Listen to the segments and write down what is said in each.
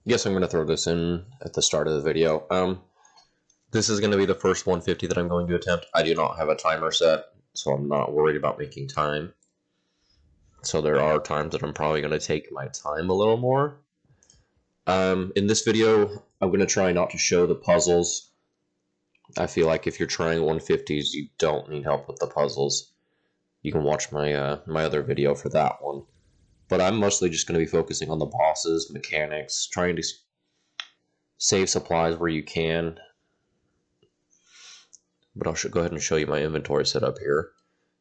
Guess I'm going to throw this in at the start of the video. This is going to be the first 150 that I'm going to attempt. I do not have a timer set, so I'm not worried about making time. So there are times that I'm probably going to take my time a little more. In this video, I'm going to try not to show the puzzles. I feel like if you're trying 150s, you don't need help with the puzzles. You can watch my my other video for that one. But I'm mostly just going to be focusing on the bosses, mechanics, trying to save supplies where you can. But I'll go ahead and show you my inventory setup here.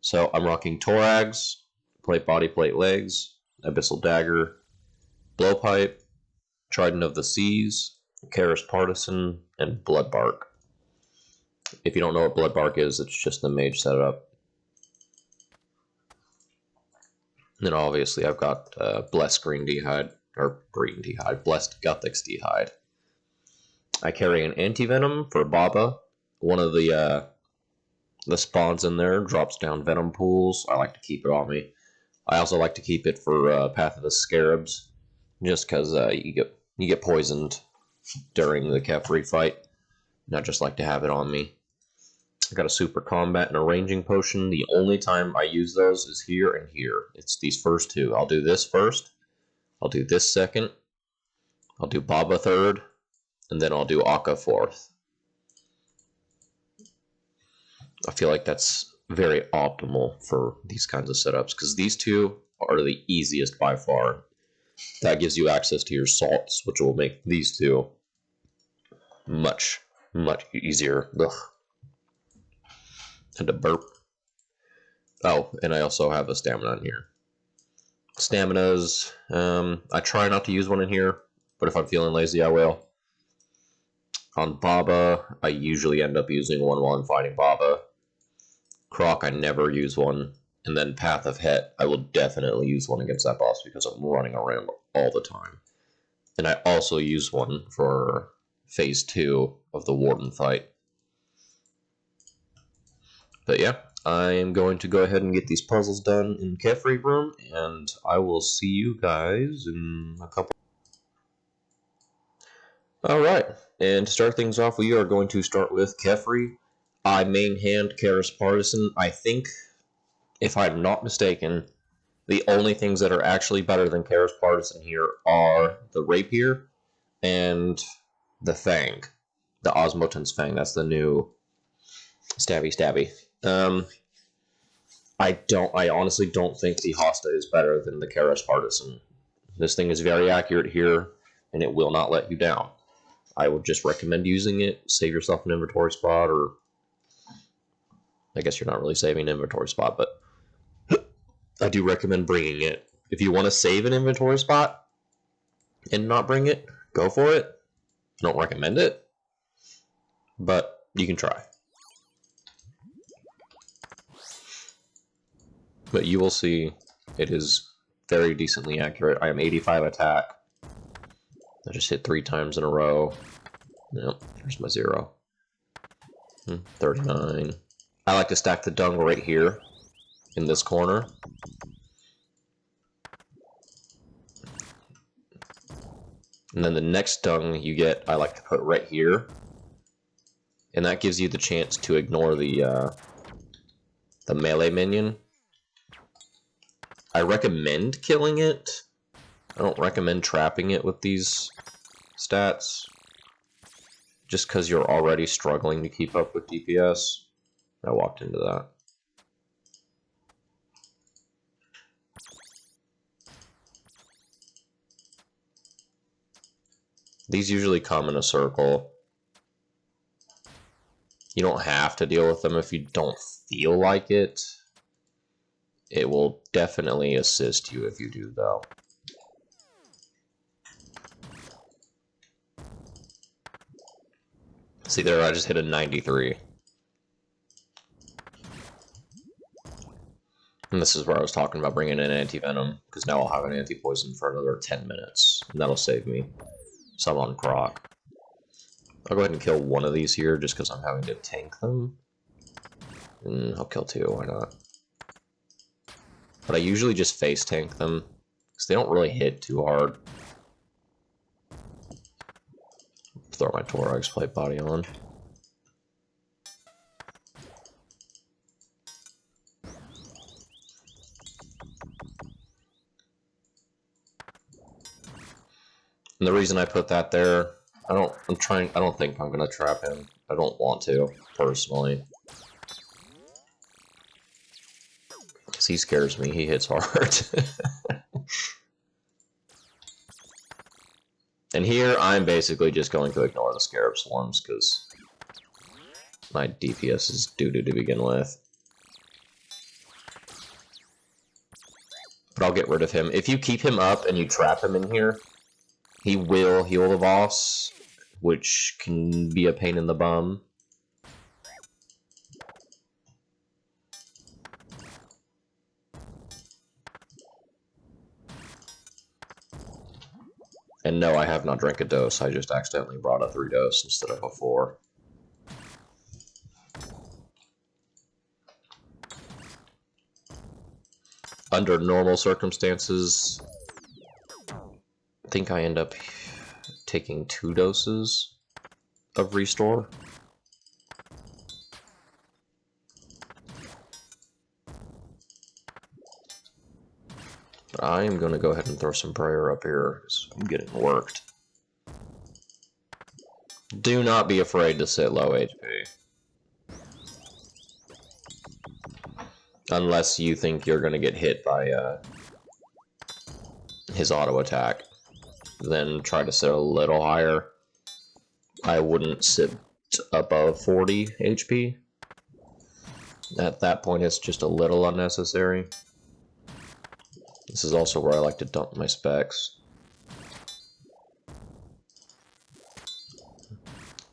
So I'm rocking Torags, plate body, plate legs, Abyssal Dagger, Blowpipe, Trident of the Seas, Karis Partisan, and Bloodbark. If you don't know what Bloodbark is, it's just the mage setup. And then obviously I've got Blessed Green D'hide, or Green D'hide, Blessed Guthix D'hide. I carry an Anti-Venom for Baba. One of the spawns in there drops down Venom pools. I like to keep it on me. I also like to keep it for Path of the Scarabs, just because you get poisoned during the Kefri fight. And I just like to have it on me. I got a Super Combat and a Ranging Potion. The only time I use those is here and here. It's these first two. I'll do this first. I'll do this second. I'll do Baba third. And then I'll do Akka fourth. I feel like that's very optimal for these kinds of setups, because these two are the easiest by far. That gives you access to your salts, which will make these two much, much easier. Ugh. Had to burp. Oh, and I also have a stamina in here. Staminas, I try not to use one in here, but if I'm feeling lazy, I will. On Baba, I usually end up using one while I'm fighting Baba. Croc, I never use one. And then Path of Het, I will definitely use one against that boss because I'm running around all the time. And I also use one for Phase 2 of the Warden fight. But yeah, I'm going to go ahead and get these puzzles done in Kefri Room, and I will see you guys in a couple. Alright, and to start things off, we are going to start with Kefri. I main hand Karis Partisan. I think, if I'm not mistaken, the only things that are actually better than Karis Partisan here are the Rapier and the Fang. The Osmoten's Fang, that's the new stabby. I honestly don't think the Hosta is better than the Karis Partisan. This thing is very accurate here, and it will not let you down. I would just recommend using it. Save yourself an inventory spot, or I guess you're not really saving an inventory spot, but I do recommend bringing it. If you want to save an inventory spot and not bring it, go for it. I don't recommend it, but you can try. But you will see it is very decently accurate. I am 85 attack. I just hit 3 times in a row. Yep, there's my 0. 39. I like to stack the dung right here in this corner. And then the next dung you get, I like to put right here. And that gives you the chance to ignore the melee minion. I recommend killing it. I don't recommend trapping it with these stats, just because you're already struggling to keep up with DPS. I walked into that. These usually come in a circle. You don't have to deal with them if you don't feel like it. It will definitely assist you if you do, though. See there, I just hit a 93. And this is where I was talking about bringing in Anti-Venom, because now I'll have an Anti-Poison for another 10 minutes, and that'll save me some on Croc. I'll go ahead and kill one of these here, just because I'm having to tank them. And I'll kill 2, why not? But I usually just face tank them, because they don't really hit too hard. Throw my Torag's plate body on. And the reason I put that there, I don't think I'm gonna trap him. I don't want to, personally. Because he scares me, he hits hard. And here, I'm basically just going to ignore the Scarab Swarms, because my DPS is doo-doo to begin with. But I'll get rid of him. If you keep him up and you trap him in here, he will heal the boss, which can be a pain in the bum. And no, I have not drank a dose, I just accidentally brought a 3 dose instead of a 4. Under normal circumstances, I think I end up taking 2 doses of restore. I am going to go ahead and throw some prayer up here, because I'm getting worked. Do not be afraid to sit low HP. Unless you think you're going to get hit by his auto attack. Then try to sit a little higher. I wouldn't sit above 40 HP. At that point, it's just a little unnecessary. This is also where I like to dump my specs.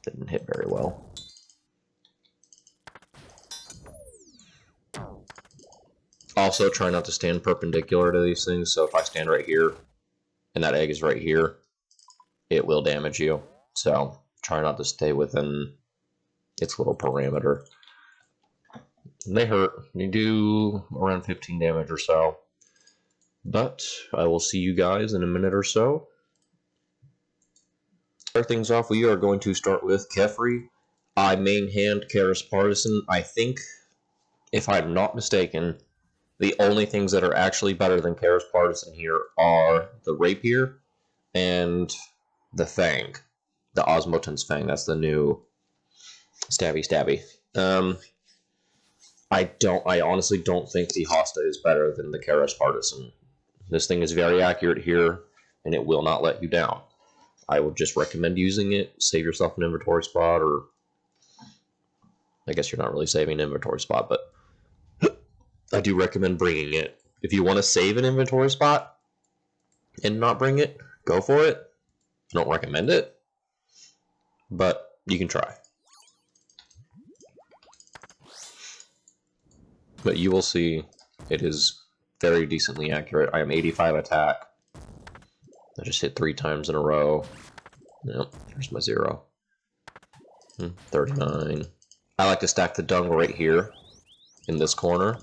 Didn't hit very well. Also, try not to stand perpendicular to these things, so if I stand right here, and that egg is right here, it will damage you. So, try not to stay within its little parameter. And they hurt. They do around 15 damage or so. But I will see you guys in a minute or so. Start things off, we are going to start with Kefri. I main hand Karis Partisan. I think, if I'm not mistaken, the only things that are actually better than Karis Partisan here are the Rapier and the Fang. The Osmoten's Fang. That's the new stabby. I honestly don't think the Hosta is better than the Karis Partisan. This thing is very accurate here, and it will not let you down. I would just recommend using it. Save yourself an inventory spot, or I guess you're not really saving an inventory spot, but I do recommend bringing it. If you want to save an inventory spot and not bring it, go for it. I don't recommend it, but you can try. But you will see it is very decently accurate. I am 85 attack. I just hit 3 times in a row. Yep, there's my 0. 39. I like to stack the dung right here in this corner.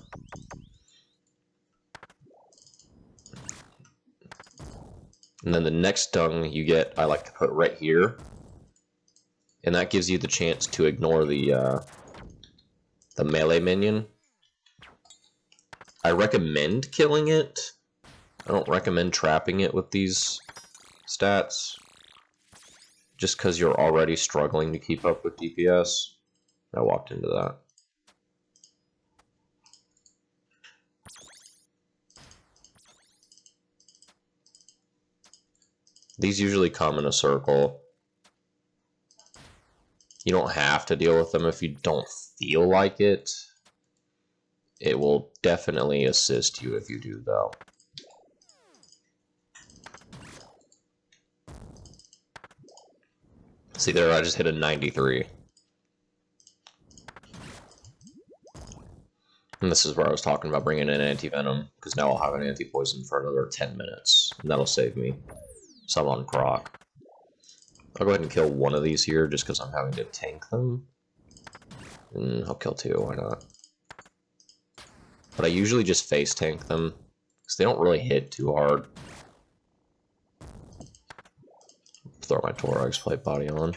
And then the next dung you get, I like to put right here. And that gives you the chance to ignore the melee minion. I recommend killing it. I don't recommend trapping it with these stats. Just because you're already struggling to keep up with DPS. I walked into that. These usually come in a circle. You don't have to deal with them if you don't feel like it. It will definitely assist you if you do, though. See there, I just hit a 93. And this is where I was talking about bringing in anti-venom, because now I'll have an anti-poison for another 10 minutes, and that'll save me some on Croc. I'll go ahead and kill one of these here, just because I'm having to tank them. And I'll kill 2, why not? But I usually just face tank them, because they don't really hit too hard. Throw my Thorax plate body on.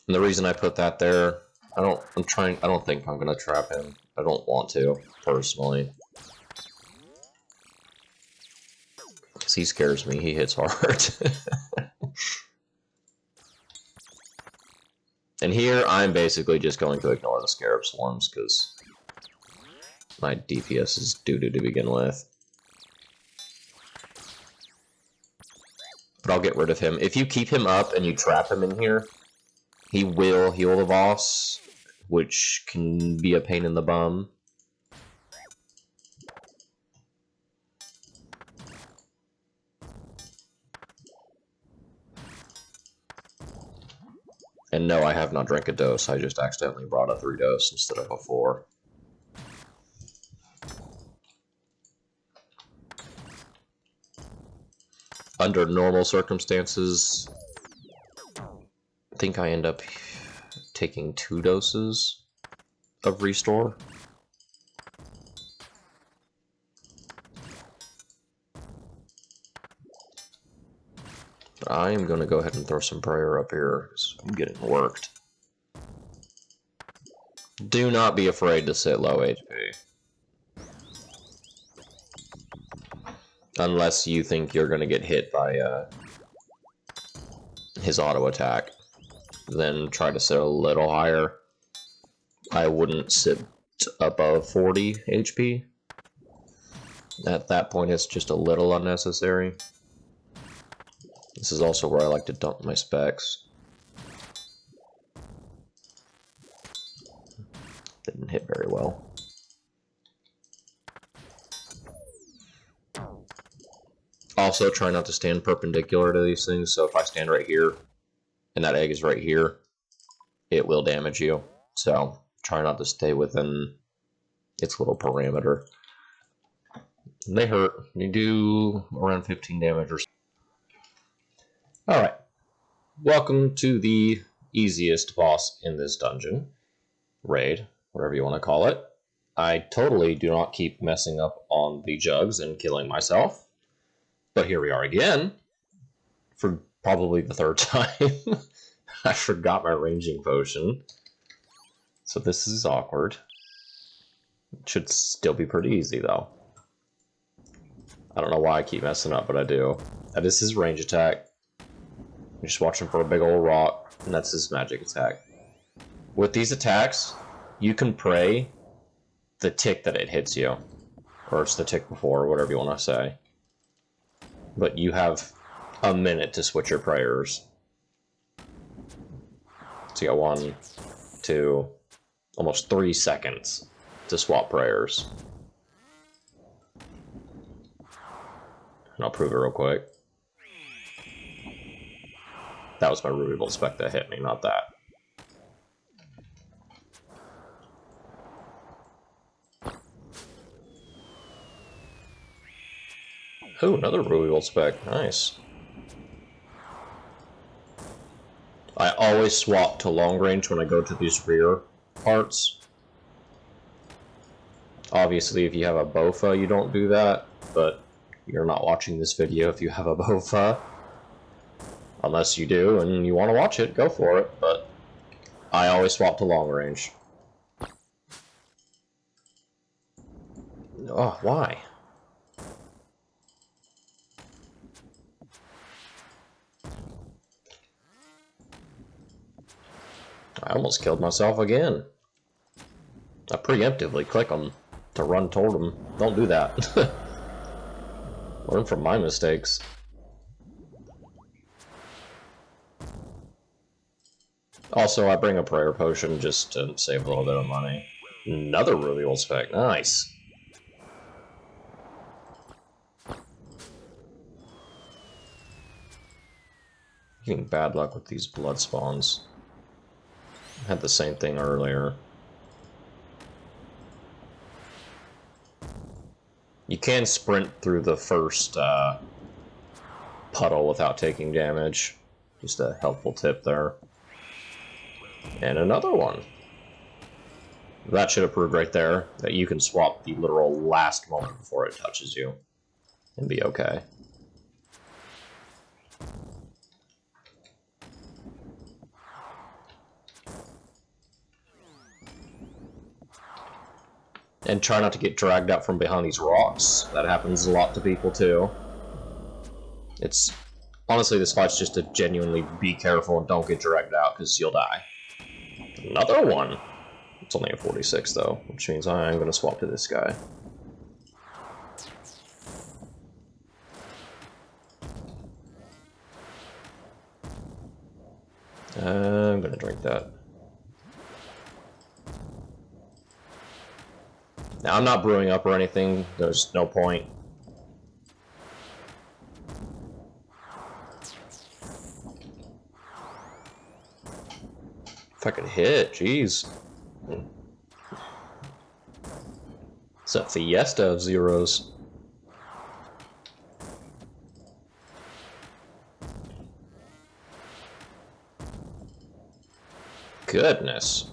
And the reason I put that there, I don't think I'm gonna trap him. I don't want to, personally. Because he scares me, he hits hard. And here, I'm basically just going to ignore the Scarab Swarms, because my DPS is doo-doo to begin with. But I'll get rid of him. If you keep him up and you trap him in here, he will heal the boss, which can be a pain in the bum. And no, I have not drank a dose, I just accidentally brought a 3 dose instead of a 4. Under normal circumstances, I think I end up taking 2 doses of restore. But I am going to go ahead and throw some prayer up here, because I'm getting worked. Do not be afraid to sit low HP. Unless you think you're going to get hit by his auto attack. Then try to sit a little higher. I wouldn't sit above 40 HP. At that point, it's just a little unnecessary. This is also where I like to dump my specs. Didn't hit very well. Also, try not to stand perpendicular to these things, so if I stand right here, and that egg is right here, it will damage you. So, try not to stay within its little parameter. They hurt. You do around 15 damage or so. Alright. Welcome to the easiest boss in this dungeon. Raid, whatever you want to call it. I totally do not keep messing up on the jugs and killing myself. But here we are again. For probably the 3rd time. I forgot my ranging potion. So this is awkward. It should still be pretty easy though. I don't know why I keep messing up, but I do. That is his range attack. You're just watching for a big old rock, and that's his magic attack. With these attacks, you can pray the tick that it hits you. Or it's the tick before, or whatever you want to say. But you have a minute to switch your prayers. So you got 1, 2, almost 3 seconds to swap prayers. And I'll prove it real quick. That was my Ruby Bolt spec that hit me, not that. Oh, another Ruby Bolt spec. Nice. I always swap to long range when I go to these rear parts. Obviously, if you have a BOFA, you don't do that, but you're not watching this video if you have a BOFA. Unless you do and you want to watch it, go for it, but I always swap to long range. Oh, why? I almost killed myself again. I preemptively click them to run toward them. Don't do that. Learn from my mistakes. Also, I bring a prayer potion just to save a little bit of money. Another Ruby Old spec. Nice. Getting bad luck with these blood spawns. I had the same thing earlier. You can sprint through the first puddle without taking damage. Just a helpful tip there. And another one. That should have proved right there that you can swap the literal last moment before it touches you and be okay. And try not to get dragged out from behind these rocks. That happens a lot to people too. It's honestly, this fight's just to genuinely be careful and don't get dragged out because you'll die. Another one. It's only a 46 though, which means I'm going to swap to this guy. I'm going to drink that. Now, I'm not brewing up or anything. There's no point. If I could hit, jeez. It's a fiesta of zeros. Goodness.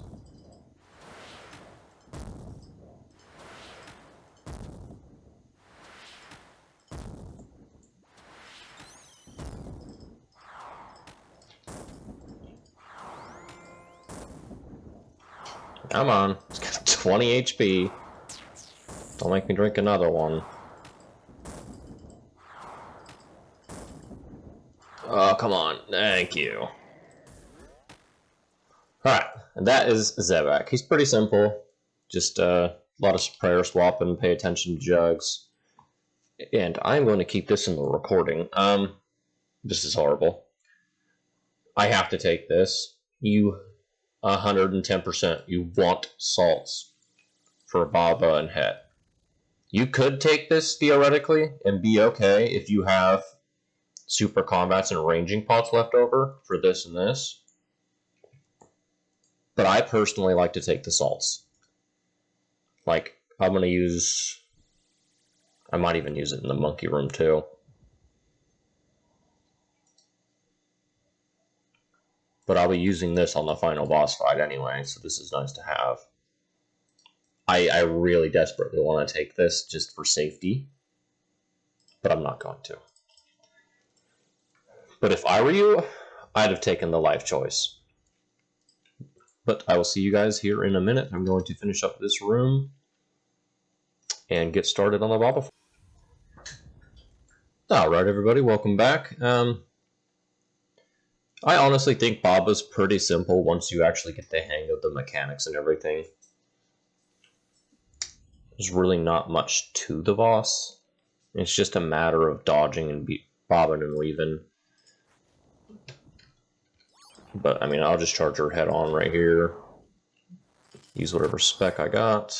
Come on. It's got 20 HP. Don't make me drink another one. Oh, come on. Thank you. Alright, and that is Zevak. He's pretty simple. Just a lot of prayer swap and pay attention to jugs. And I'm going to keep this in the recording. This is horrible. I have to take this. You 110%. You want salts for Baba and Het. You could take this theoretically and be okay if you have super combats and ranging pots left over for this and this. But I personally like to take the salts. Like, I'm going to use... I might even use it in the monkey room too. But I'll be using this on the final boss fight anyway, so this is nice to have. I really desperately want to take this just for safety, but I'm not going to. But if I were you, I'd have taken the life choice. But I will see you guys here in a minute. I'm going to finish up this room and get started on the Baba. Alright everybody, welcome back. I honestly think Baba's pretty simple once you actually get the hang of the mechanics and everything. There's really not much to the boss. It's just a matter of dodging and bobbing and weaving. But, I mean, I'll just charge her head on right here. Use whatever spec I got.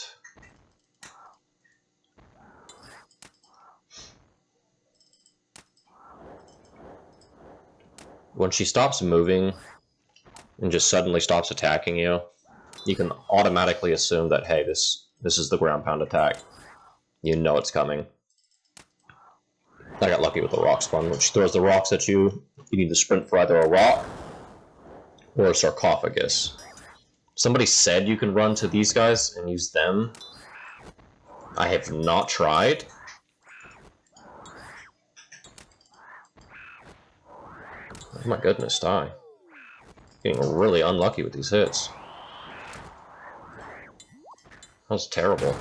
When she stops moving and just suddenly stops attacking you, you can automatically assume that, hey, this is the ground pound attack. You know it's coming. I got lucky with the rock spawn, which throws the rocks at you. You need to sprint for either a rock or a sarcophagus. Somebody said you can run to these guys and use them. I have not tried. Oh my goodness, die. Getting really unlucky with these hits. That was terrible.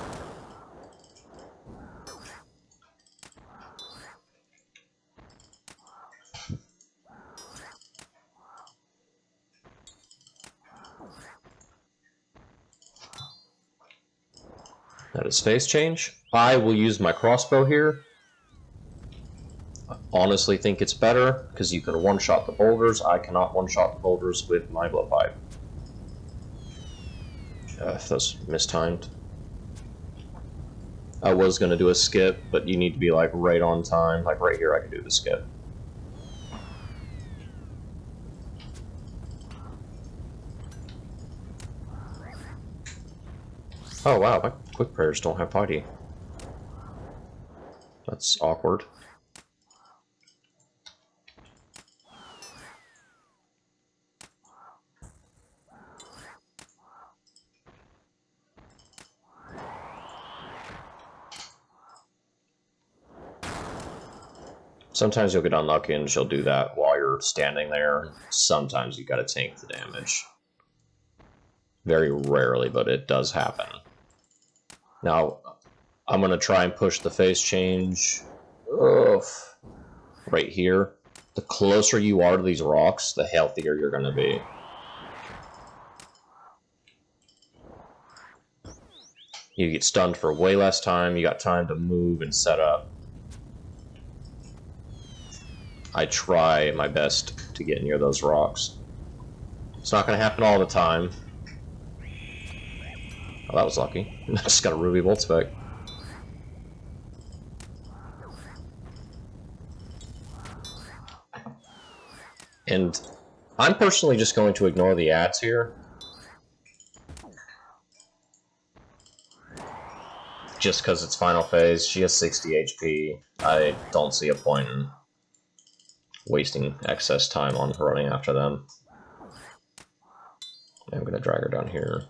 That is phase change. I will use my crossbow here. I honestly think it's better because you can one-shot the boulders. I cannot one-shot the boulders with my blowpipe. That's mistimed. I was going to do a skip, but you need to be like right on time. Like right here I could do the skip. Oh wow, my quick prayers don't have piety. That's awkward. Sometimes you'll get unlucky and she'll do that while you're standing there. Sometimes you gotta tank the damage. Very rarely, but it does happen. Now, I'm gonna try and push the phase change right here. The closer you are to these rocks, the healthier you're gonna be. You get stunned for way less time, you got time to move and set up. I try my best to get near those rocks. It's not going to happen all the time. Oh, that was lucky. I just got a ruby bolt spec. And I'm personally just going to ignore the ads here. Just because it's final phase. She has 60 HP. I don't see a point in wasting excess time on running after them. I'm going to drag her down here.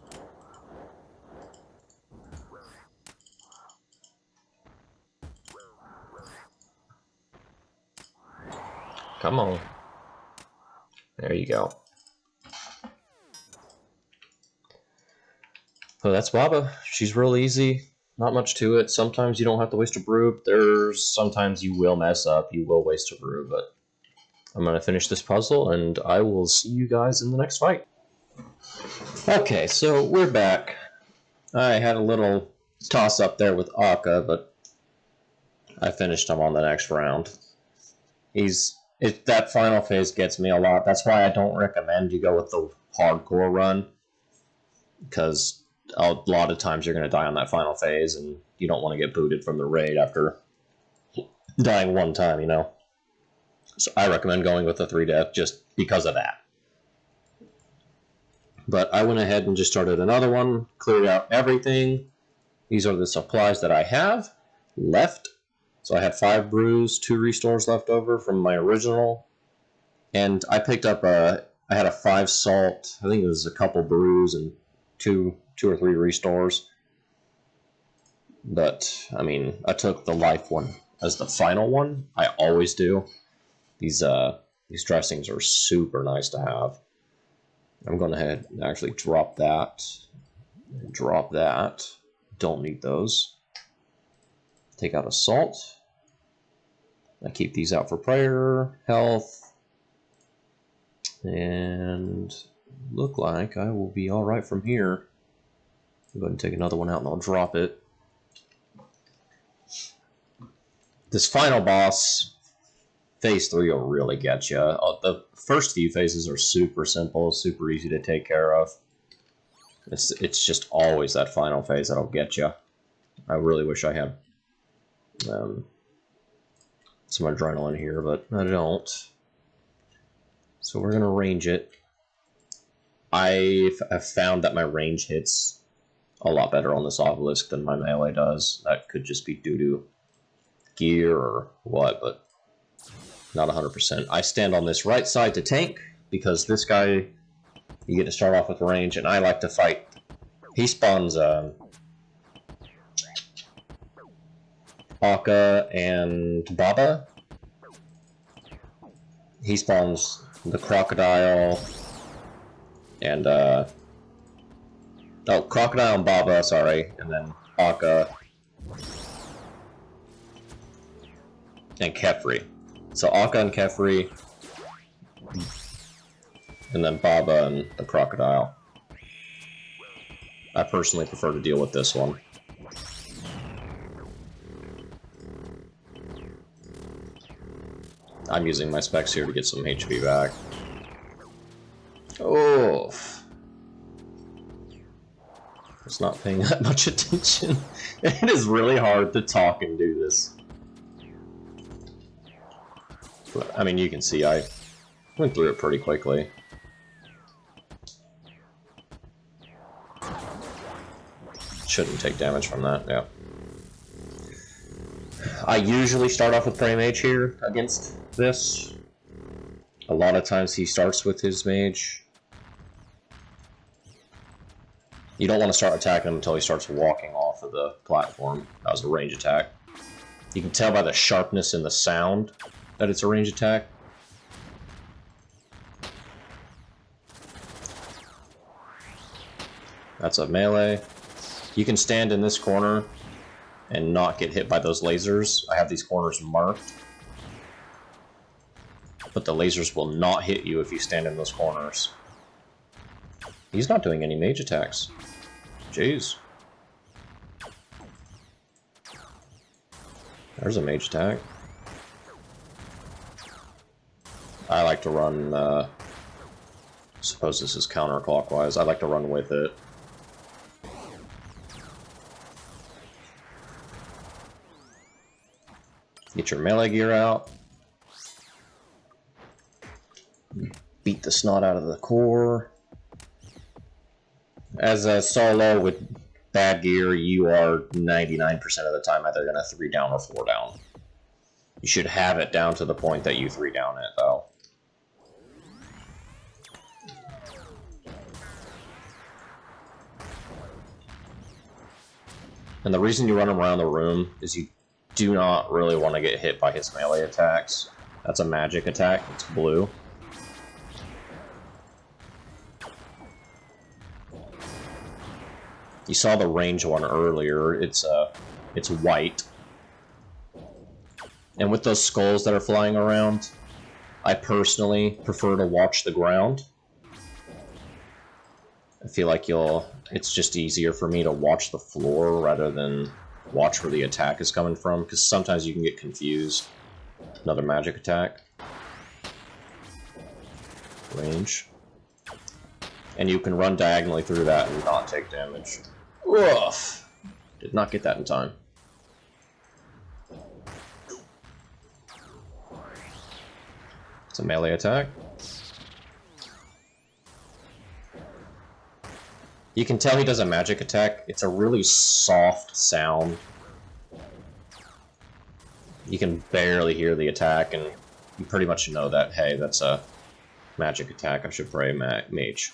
Come on. There you go. So that's Baba. She's real easy. Not much to it. Sometimes you don't have to waste a brew. Sometimes you will mess up. You will waste a brew, but I'm going to finish this puzzle, and I will see you guys in the next fight. Okay, so we're back. I had a little toss-up there with Akka, but I finished him on the next round. That final phase gets me a lot. That's why I don't recommend you go with the hardcore run, because a lot of times you're going to die on that final phase, and you don't want to get booted from the raid after dying one time, you know? So I recommend going with the 3-death just because of that. But I went ahead and just started another one, cleared out everything. These are the supplies that I have left. So I had 5 brews, 2 restores left over from my original. And I picked up I had a 5 salt, I think it was a couple brews and 2 or 3 restores. But, I mean, I took the life one as the final one. I always do. These dressings are super nice to have. I'm going to ahead and actually drop that. Drop that. Don't need those. Take out a salt. I keep these out for prayer, health, and look like I will be alright from here. I'll go ahead and take another one out and I'll drop it. This final boss, phase 3 will really get you. The first few phases are super simple, super easy to take care of. It's just always that final phase that'll get you. I really wish I had some adrenaline here, but I don't. So we're going to range it. I have found that my range hits a lot better on this obelisk than my melee does. That could just be due to gear or what, but not 100%. I stand on this right side to tank, because this guy, you get to start off with range, and I like to fight. He spawns Akka and Baba. He spawns the crocodile and crocodile and Baba, sorry, and then Akka and Kefri. So Akka and Kefri, and then Baba and the crocodile. I personally prefer to deal with this one. I'm using my specs here to get some HP back. Oh, I was not paying that much attention. It is really hard to talk and do this. But, I mean, you can see I went through it pretty quickly. Shouldn't take damage from that, yeah. I usually start off with Prey Mage here against this. A lot of times he starts with his mage. You don't want to start attacking him until he starts walking off of the platform. That was a range attack. You can tell by the sharpness in the sound that it's a range attack. That's a melee. You can stand in this corner and not get hit by those lasers. I have these corners marked. But the lasers will not hit you if you stand in those corners. He's not doing any mage attacks. Jeez. There's a mage attack. I like to run, suppose this is counterclockwise. I like to run with it. Get your melee gear out. Beat the snot out of the core. As a solo with bad gear, you are 99% of the time either going to 3 down or 4 down. You should have it down to the point that you 3 down it, though. And the reason you run him around the room is you do not really want to get hit by his melee attacks. That's a magic attack. It's blue. You saw the range one earlier. It's white. And with those skulls that are flying around, I personally prefer to watch the ground. I feel like it's just easier for me to watch the floor rather than watch where the attack is coming from, because sometimes you can get confused. Another magic attack. Range. And you can run diagonally through that and not take damage. Oof! Did not get that in time. It's a melee attack. You can tell he does a magic attack. It's a really soft sound. You can barely hear the attack, and you pretty much know that, hey, that's a magic attack. I should pray mage.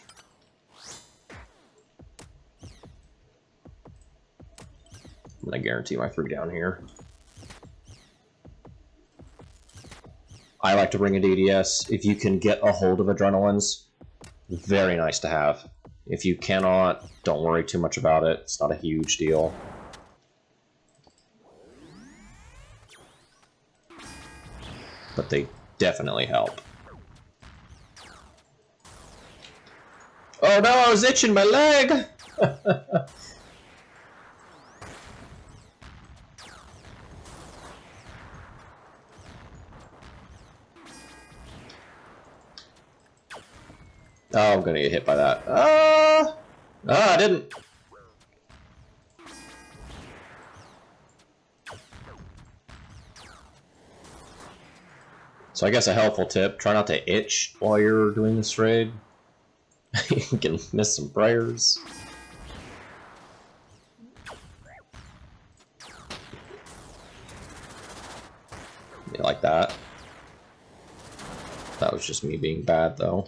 I'm gonna guarantee my 3 down here. I like to bring a DDS. If you can get a hold of adrenalines, very nice to have. If you cannot, don't worry too much about it. It's not a huge deal. But they definitely help. Oh no, I was itching my leg! Oh, I'm gonna get hit by that. I didn't. So I guess a helpful tip, try not to itch while you're doing this raid. You can miss some prayers. You like that? That was just me being bad, though.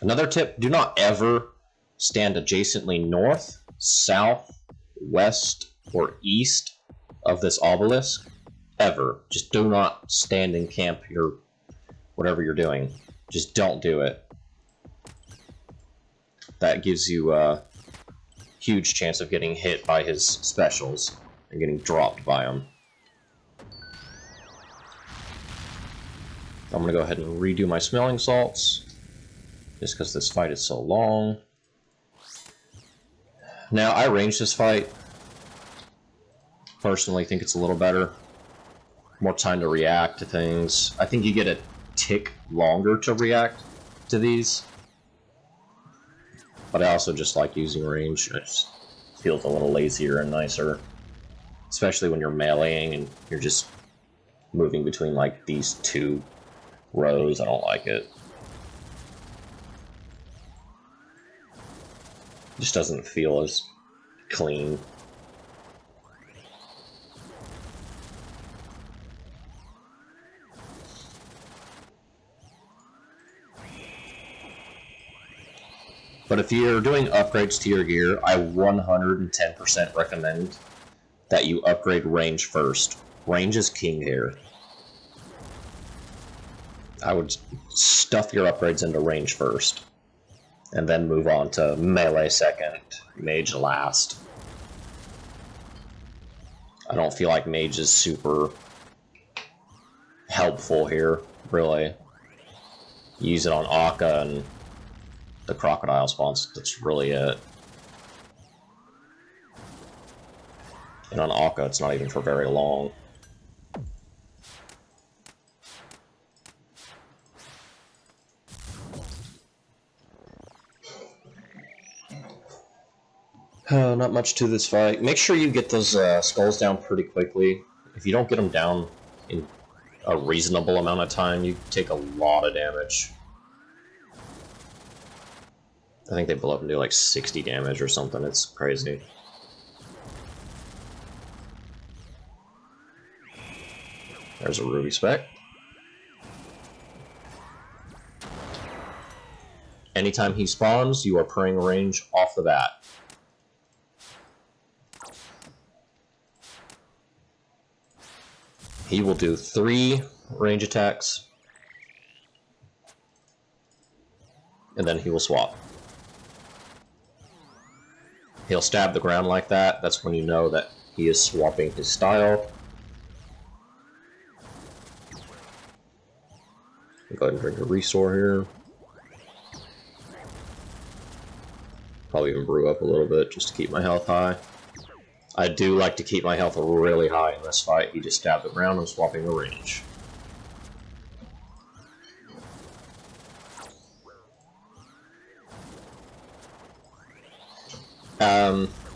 Another tip, do not ever stand adjacently north, south, west, or east of this obelisk. Ever. Just do not stand in camp your whatever you're doing. Just don't do it. That gives you a huge chance of getting hit by his specials and getting dropped by them. I'm gonna go ahead and redo my smelling salts. Just because this fight is so long. Now, I ranged this fight. Personally, think it's a little better. More time to react to things. I think you get a tick longer to react to these. But I also just like using range. It just feels a little lazier and nicer. Especially when you're meleeing and you're just moving between like these 2 rows. I don't like it. Just doesn't feel as clean. But if you're doing upgrades to your gear, I 110% recommend that you upgrade range first. Range is king here. I would stuff your upgrades into range first, and then move on to melee second, mage last. I don't feel like mage is super helpful here, really. Use it on Akka and the crocodile spawns, that's really it. And on Akka, it's not even for very long. Not much to this fight. Make sure you get those skulls down pretty quickly. If you don't get them down in a reasonable amount of time, you take a lot of damage. I think they blow up and do like 60 damage or something. It's crazy. There's a ruby spec. Anytime he spawns, you are praying range off the bat. He will do 3 range attacks, and then he will swap. He'll stab the ground like that. That's when you know that he is swapping his style. Go ahead and drink a restore here. Probably even brew up a little bit just to keep my health high. I do like to keep my health really high in this fight. He just stabbed the ground and swapping the range.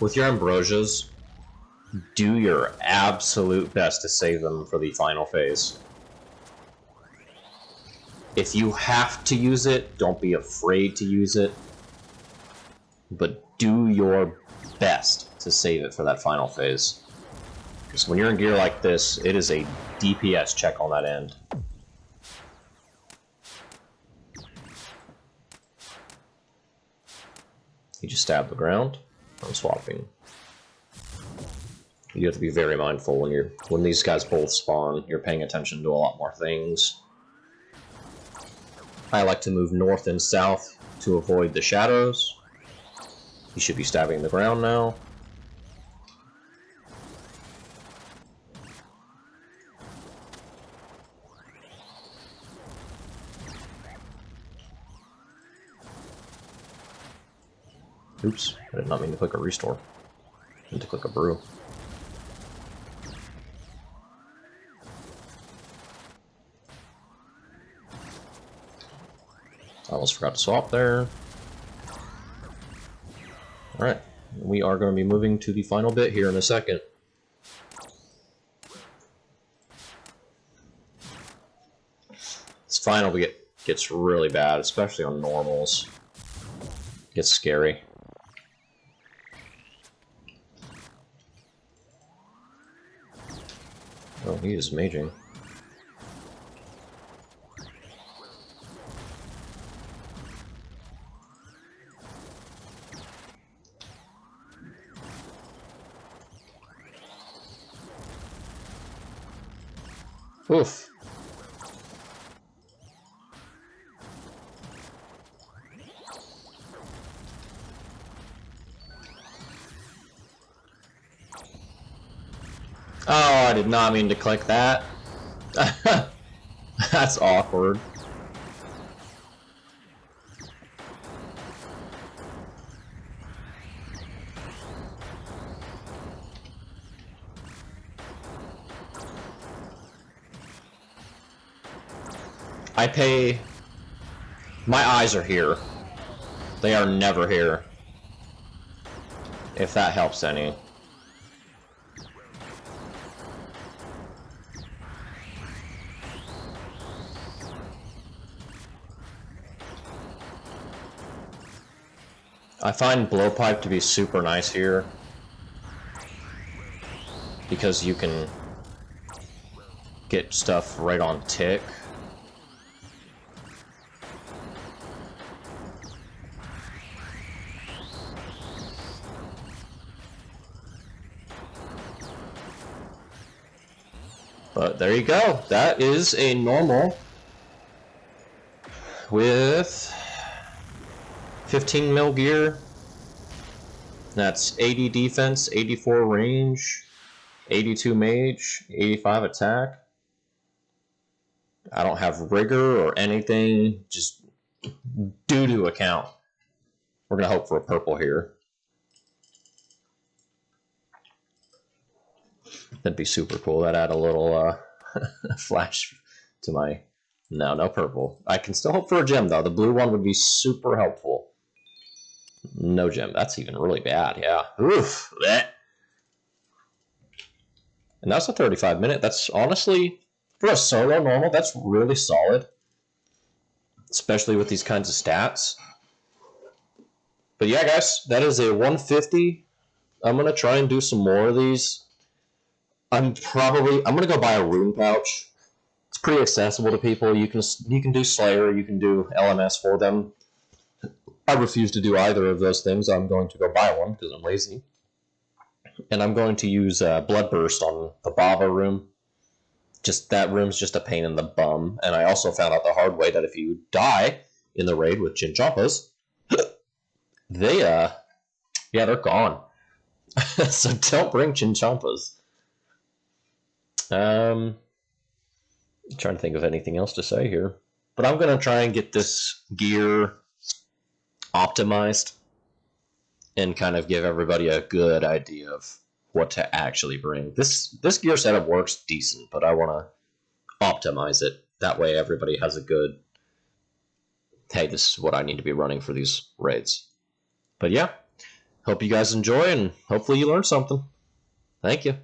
With your ambrosias, do your absolute best to save them for the final phase. If you have to use it, don't be afraid to use it, but do your best to save it for that final phase. Because when you're in gear like this, it is a DPS check on that end. You just stab the ground. I'm swapping. You have to be very mindful when these guys both spawn. You're paying attention to a lot more things. I like to move north and south to avoid the shadows. You should be stabbing the ground now. Oops, I did not mean to click a restore. I meant to click a brew. I almost forgot to swap there. Alright, we are going to be moving to the final bit here in a second. This final bit gets really bad, especially on normals. It gets scary. Oh, he is maging. Oof. Oh, I did not mean to click that. That's awkward. My eyes are here. They are never here. If that helps any. I find blowpipe to be super nice here, because you can get stuff right on tick. But there you go. That is a normal with 15 mil gear. That's 80 defense, 84 range, 82 mage, 85 attack. I don't have rigor or anything, just doo-doo account. We're going to hope for a purple here. That'd be super cool. That'd add a little flash to my... No purple. I can still hope for a gem, though. The blue one would be super helpful. No gem. That's even really bad, yeah. Oof. Bleh. And that's a 35-minute. That's honestly, for a solo normal, that's really solid. Especially with these kinds of stats. But yeah, guys, that is a 150. I'm going to try and do some more of these. I'm going to go buy a rune pouch. It's pretty accessible to people. You can do Slayer, you can do LMS for them. I refuse to do either of those things. I'm going to go buy one because I'm lazy. And I'm going to use Bloodburst on the Bava room. Just that room's just a pain in the bum. And I also found out the hard way that if you die in the raid with Chinchompas, they're gone. So don't bring Chinchompas. I'm trying to think of anything else to say here. But I'm going to try and get this gear optimized and kind of give everybody a good idea of what to actually bring. This gear setup works decent, but I want to optimize it. That way everybody has a good, hey, this is what I need to be running for these raids. But yeah, hope you guys enjoy, and hopefully you learned something. Thank you.